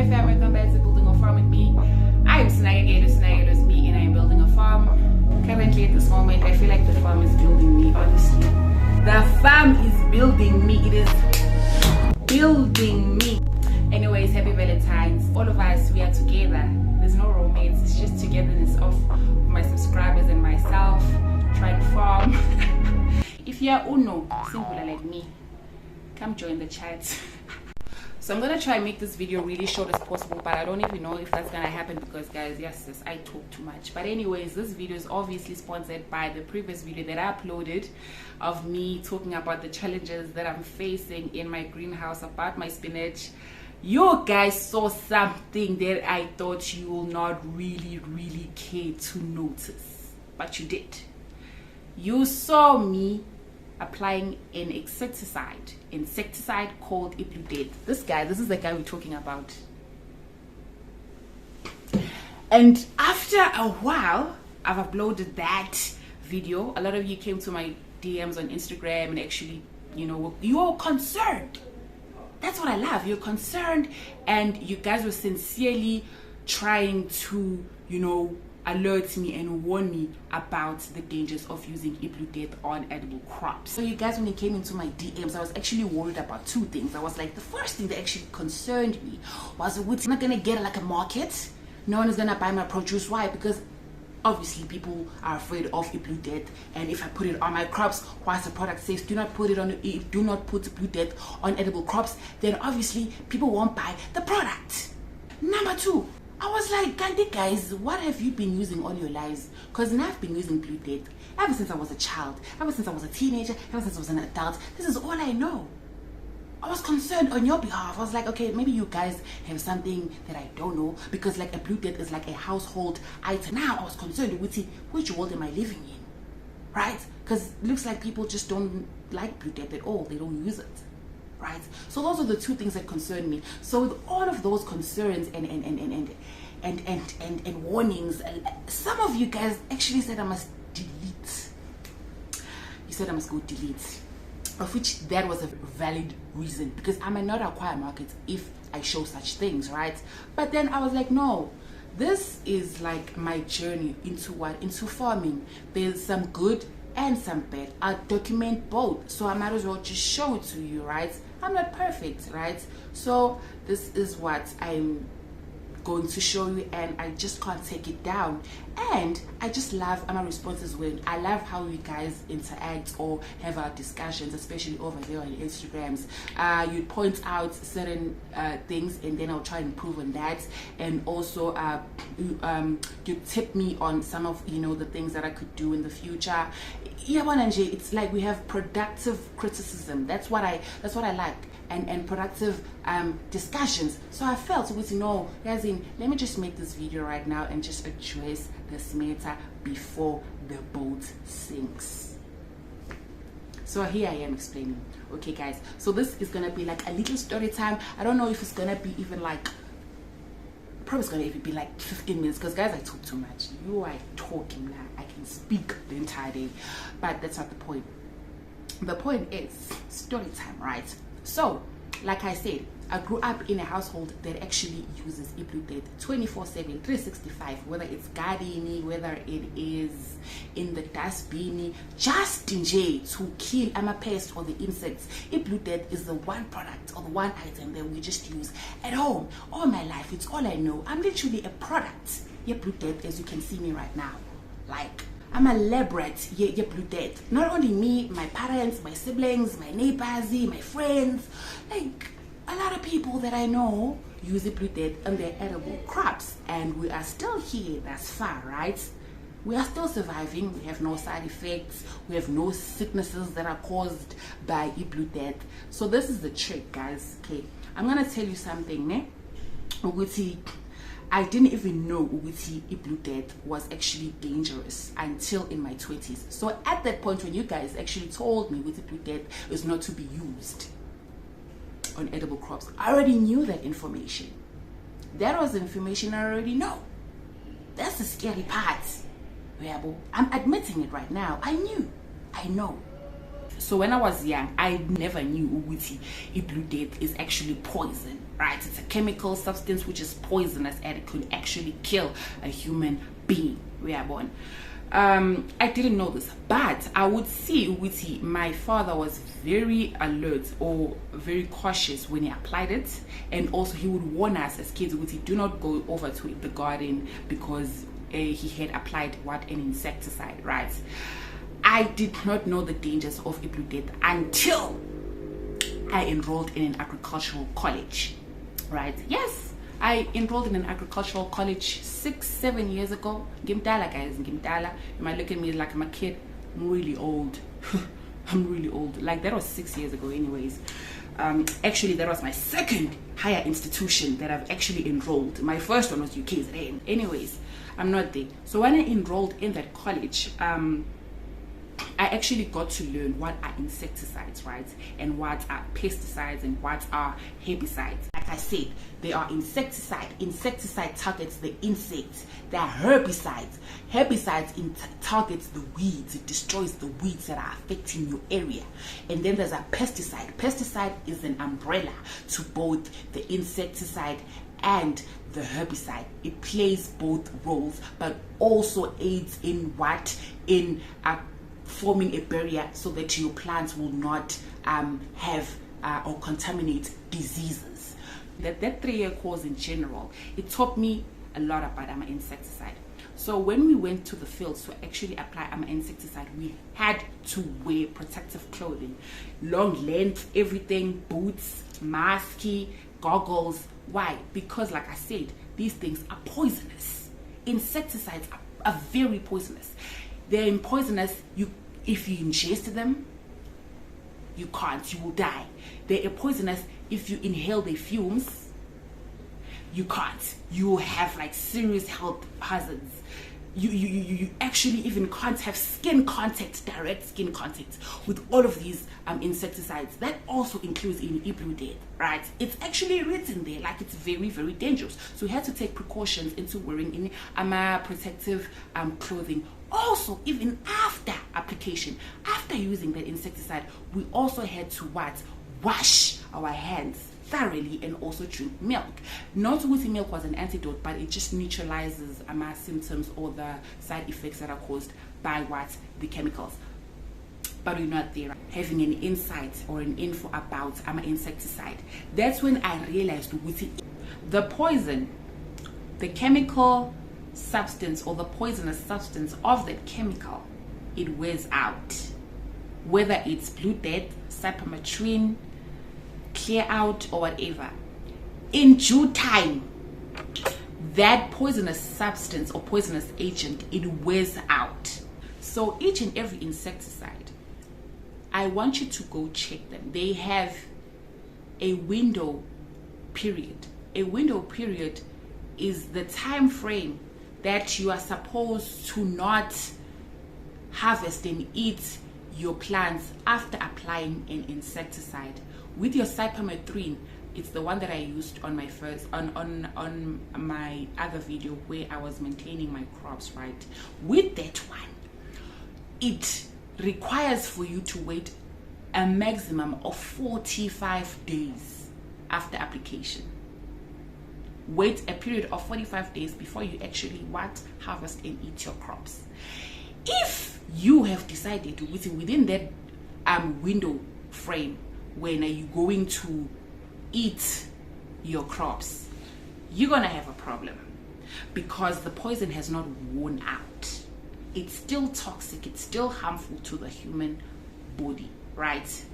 fam, welcome back to Building a Farm with me. I am Snagagator is me, and I am building a farm. Currently at this moment, I feel like the farm is building me, honestly. The farm is building me, it is building me. Anyways, happy Valentine's. All of us, we are together. There's no romance, it's just togetherness of my subscribers and myself, trying to farm. If you are uno, singular like me, come join the chat. So I'm gonna try and make this video really short as possible, but I don't even know if that's gonna happen because, guys, yes, I talk too much. But anyways, this video is obviously sponsored by the previous video that I uploaded of me talking about the challenges that I'm facing in my greenhouse about my spinach. You guys saw something that I thought you will not really care to notice, but you did. You saw me applying an insecticide called Pesticide. This is the guy we're talking about. And after a while, I've uploaded that video. A lot of you came to my DMs on Instagram and actually, you're concerned. That's what I love. You're concerned, and you guys were sincerely trying to, alert me and warn me about the dangers of using Pesticide on edible crops. So you guys, when you came into my DMs, I was actually worried about two things. I was like, the first thing that actually concerned me was, I'm not gonna get like a market. No one is gonna buy my produce. Why? Because obviously people are afraid of Pesticide, and if I put it on my crops, whilst the product says do not put Pesticide on edible crops, then obviously people won't buy the product. Number two, I was like, guys, what have you been using all your lives? Because now I've been using Pesticide ever since I was a child, ever since I was a teenager, ever since I was an adult. This is all I know. I was concerned on your behalf. I was like, okay, maybe you guys have something that I don't know, because like a Pesticide is like a household item. Now I was concerned with which world am I living in, right? Because it looks like people just don't like Pesticide at all. They don't use it. Right, so those are the two things that concern me. So with all of those concerns and warnings, some of you guys actually said I must delete. You said I must go delete, of which that was a valid reason, because I might not acquire markets if I show such things, right? But then I was like, no, this is like my journey into farming. There's some good and some bad. I'll document both, so I might as well just show it to you, right? I'm not perfect, right? So this is what I'm going to show you, and I just can't take it down. And I just love my responses when I love how you guys interact or have our discussions, especially over there on Instagrams. You point out certain things, and then I'll try and improve on that. And also you tip me on some of the things that I could do in the future. It's like we have productive criticism. That's what I like. And productive discussions. So I felt guys, let me just make this video right now and just address this matter before the boat sinks. So here I am explaining. Okay guys, so this is gonna be like a little story time. I don't know if it's gonna be even like, probably it's gonna even be like 15 minutes, because guys, I talk too much. You are talking now. I can speak the entire day, but that's not the point. The point is story time, right? So, like I said, I grew up in a household that actually uses Pesticide 24/7, 365, whether it's gardening, whether it is in the dustbin, just in J to kill pests or the insects. Pesticide is the one product or the one item that we just use at home. All my life, it's all I know. I'm literally a product. Pesticide, as you can see me right now. Like, I'm a laborate, Pesticide. Not only me, my parents, my siblings, my neighbors, my friends, like a lot of people that I know use Pesticide on their edible crops, and we are still here thus far, right? We are still surviving. We have no side effects. We have no sicknesses that are caused by Pesticide. So this is the trick, guys. Okay, I'm gonna tell you something, ne? I didn't even know Pesticide was actually dangerous until in my 20s. So at that point, when you guys actually told me Pesticide is not to be used on edible crops, I already knew that information. That was the information I already know. That's the scary part. I'm admitting it right now. I know. So when I was young, I never knew ukuthi blue death is actually poison, right? It's a chemical substance which is poisonous and it could actually kill a human being. We are born. I didn't know this, but I would see ukuthi my father was very alert or very cautious when he applied it, and also he would warn us as kids ukuthi do not go over to the garden because he had applied an insecticide, right? I did not know the dangers of blue death until I enrolled in an agricultural college, right? Yes, I enrolled in an agricultural college 6-7 years ago. Gimdala, guys, Gimdala. You might look at me like I'm a kid. I'm really old. I'm really old. Like, that was 6 years ago anyways. Actually, that was my second higher institution that I've actually enrolled. My first one was UKZN. Anyways, I'm not there. So when I enrolled in that college, I actually got to learn what are insecticides, right? And what are pesticides and what are herbicides. Like I said, they are insecticide. Insecticide targets the insects. They are herbicides. Herbicides targets the weeds. It destroys the weeds that are affecting your area. And then there's a pesticide. Pesticide is an umbrella to both the insecticide and the herbicide. It plays both roles, but also aids in forming a barrier so that your plants will not have or contaminate diseases. That 3-year course in general, it taught me a lot about insecticide. So when we went to the fields to actually apply insecticide, we had to wear protective clothing, long length, everything, boots, mask, goggles. Why? Because like I said, these things are poisonous. Insecticides are very poisonous. They're poisonous. If you ingest them, you can't. You will die. They're poisonous. If you inhale their fumes, you can't. You will have like serious health hazards. You actually even can't have direct skin contact with all of these insecticides. That also includes in blue death, right? It's actually written there like it's very, very dangerous. So we had to take precautions into wearing protective clothing. Also, even after application, after using that insecticide, we also had to wash our hands thoroughly and also drink milk. Not that milk was an antidote, but it just neutralizes symptoms or the side effects that are caused by the chemicals. But we're not there having an insight or an info about insecticide. That's when I realized the poison, the chemical substance or the poisonous substance of that chemical, it wears out. Whether it's blue death, cypermethrin, clear out, or whatever, in due time, that poisonous substance or poisonous agent, it wears out. So each and every insecticide, I want you to go check them. They have a window period. A window period is the time frame that you are supposed to not harvest and eat your plants after applying an insecticide. With your cypermethrin, it's the one that I used on my first on my other video where I was maintaining my crops, right? With that one, it requires for you to wait a maximum of 45 days after application. Wait a period of 45 days before you actually harvest and eat your crops. If you have decided within that window frame when are you going to eat your crops, you're gonna have a problem because the poison has not worn out. It's still toxic, it's still harmful to the human body, right?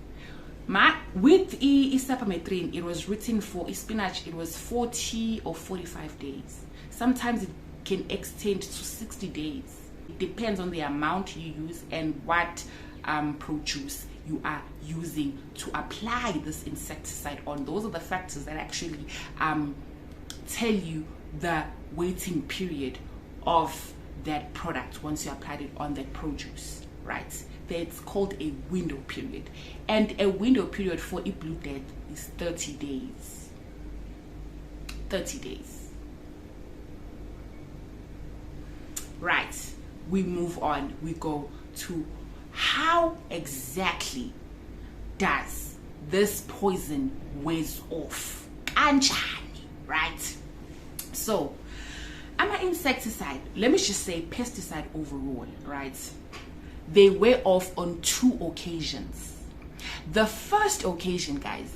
With cypermethrin, it was written for spinach, it was 40 or 45 days. Sometimes it can extend to 60 days. It depends on the amount you use and what produce you are using to apply this insecticide on. Those are the factors that actually tell you the waiting period of that product once you applied it on that produce, right? That's called a window period, and a window period for blue death is 30 days. 30 days. Right, we move on. We go to how exactly does this poison wears off? Anjani, right? So insecticide, let me just say pesticide overall, right? They wear off on 2 occasions. The first occasion, guys,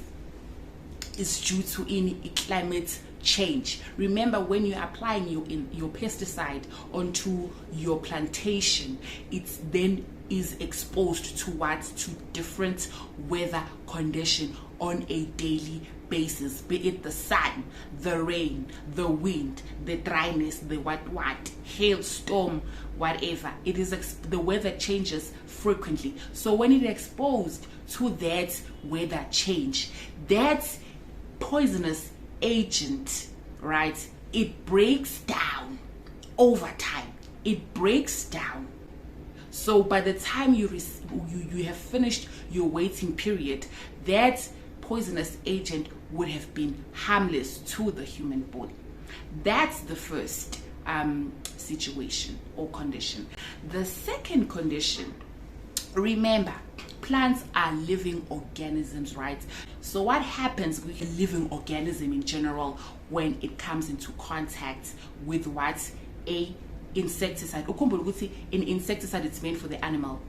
is due to any climate change. Remember, when you're applying your pesticide onto your plantation, it then is exposed to different weather condition on a daily basis, be it the sun, the rain, the wind, the dryness, the what hailstorm, whatever it is. The weather changes frequently, so when it exposed to that weather change, that poisonous agent, right, it breaks down over time. It breaks down. So by the time you have finished your waiting period, that poisonous agent would have been harmless to the human body. That's the first situation or condition. The second condition, remember, plants are living organisms, right? So what happens with a living organism in general when it comes into contact with a insecticide? In insecticide, it's meant for the animal,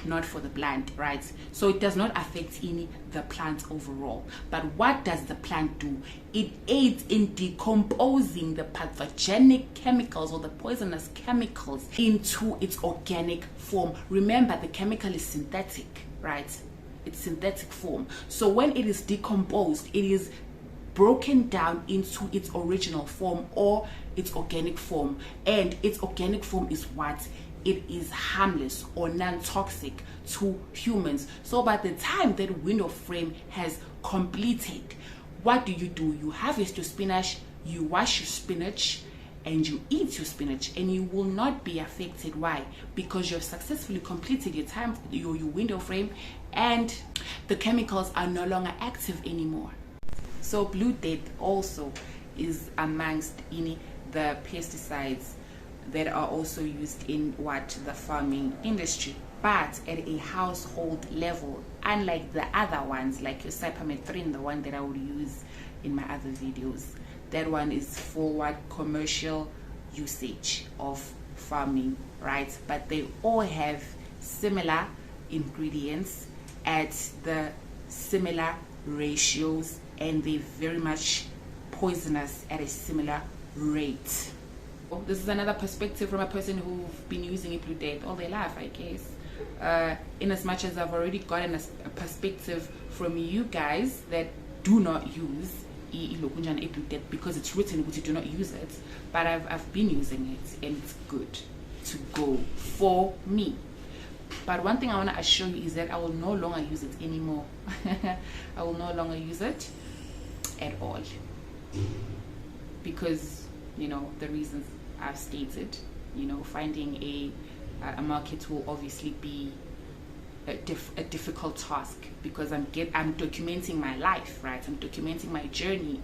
not for the plant, right? So it does not affect the plant overall. But what does the plant do? It aids in decomposing the pathogenic chemicals or the poisonous chemicals into its organic form. Remember, the chemical is synthetic, right? It's synthetic form. So when it is decomposed, it is broken down into its original form or its organic form. And its organic form is what? It is harmless or non-toxic to humans. So by the time that window frame has completed, what do? You harvest your spinach, you wash your spinach, and you eat your spinach, and you will not be affected. Why? Because you've successfully completed your window frame, and the chemicals are no longer active anymore. So Blue Death also is amongst the pesticides that are also used in the farming industry, but at a household level, unlike the other ones like your cypermethrin, the one that I would use in my other videos. That one is for commercial usage of farming, right? But they all have similar ingredients at the similar ratios, and they very much poisonous at a similar rate. This is another perspective from a person who's been using Blue Death all their life, I guess. In as much as I've already gotten a perspective from you guys that do not use Blue Death because it's written that you do not use it, but I've been using it, and it's good to go for me. But one thing I want to assure you is that I will no longer use it anymore. I will no longer use it at all, because the reasons I've stated. Finding a market will obviously be a difficult task, because I'm documenting my life, right? I'm documenting my journey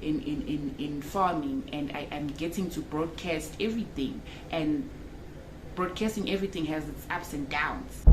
in farming, and I am getting to broadcast everything, and broadcasting everything has its ups and downs.